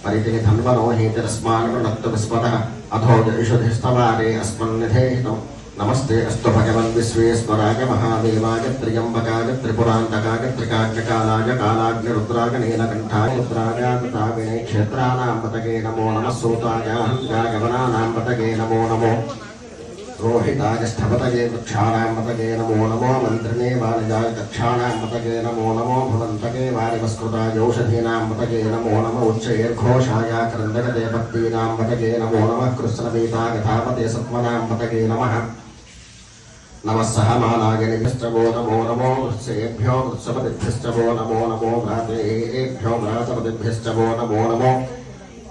परिते धन्वनो हेतिरस्मान् वृणक्तविस्पदः अधो जयषुधिस्तवारे अस्मन्निधेहितो नमस्ते अस्तु भगवन् विश्वेश्वराय महादेवाय त्र्यम्बकाय त्रिपुरान्तकाय त्रिकाग्निकालाय कालाग्निरुद्राय नीलकण्ठाय रुद्राय क्षेत्राणां पतगे नमो नमः सूताय गगनानां पतगे नमो नमो रोहिताय स्थपतये वृक्षाणां पतगे नमो नमो मन्त्रिणे वाणिजाय कक्षाणां पतगे नमो नमो भवन्तके वारिवस्कृताय औषधीनां पतगे नमो नमः उच्चैर्घोषाय क्रन्दगते भक्तीनां पतगे नमो नमः कृष्णपीतागतापते सत्त्वनां पतगे नमः नमः सहमानागिनिभ्यश्च वो नमो नमो वृत्सेभ्यो वृत्सपतिभ्यश्च वो नमो नमो भ्रातेभ्यो भ्रातपतिभ्यश्च वो नमो नमो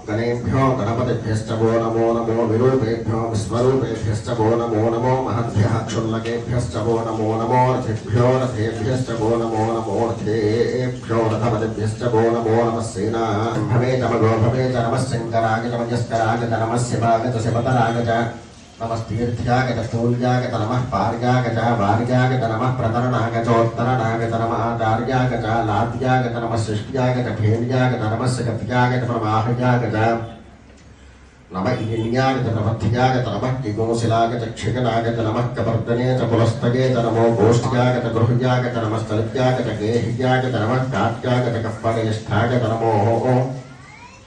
गणेभ्यो गणपतिभ्यश्च वो नमो नमो विरूपेभ्यो विश्वरूपेभ्यश्च वो नमो नमो महद्भ्यः क्षुल्लकेभ्यश्च वो नमो नमो रथेभ्यो रथेभ्यश्च वो नमो नमो रथेभ्यो रथपतिभ्यश्च वो नमो नमः सेनाभवे नमो भवे नमः शङ्कराय नमस्कराय नमः शिवाय शिवतराय च नमस्तीर्थ्याय स्थूल्याय नमः पार्याय च वार्याय नमः प्रतरणाय चोत्तरणाय नमः आचार्याय च लाद्याय नमः शिष्ट्याय च भेर्याय नमः सकत्याय च प्रवाहयाय च नमः इन्द्रियाय च प्रपथ्याय नमः किगोशिलाय च क्षिगनाय च नमः कपर्दने च पुलस्तगे च नमो गोष्ठ्याय च गृह्याय च नमः स्थलित्याय च गेह्याय च नमः काट्याय च कप्परेष्ठाय च नमो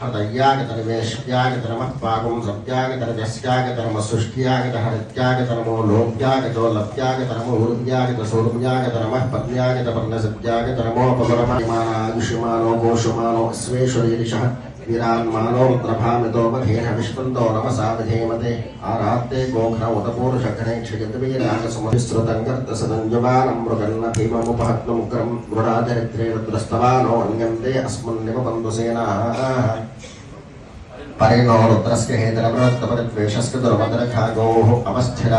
हृदयाय तर्वेश्याय नमः पागुं सत्याय तर्वस्याय नमः सुष्ट्याय हरित्याय नमो लोभ्याय लभ्याय नमो ऊर्व्याय सूर्व्याय नमः पद्याय पर्णसत्याय नमो पवनमायुष्मानो गोषुमानो अश्वेश्वरीरिषः वीरान्मानो रुद्रभामितो वधेह विष्णुन्दो नमसा विधेमते आरात्ते गोघ्र उदपूर्षघ्ने क्षयद्वीरागसुमतिश्रुतं गर्तसदञ्जवानं मृगन्न भीममुपहत्नमुग्रं गृढाचरित्रे रुद्रस्तवानो अन्यन्ते अस्मन्निव बन्धुसेनाः परिणो रुद्रस्य हेतरवृत्तपरिद्वेषस्य दुर्मदरखागोः अवस्थिरा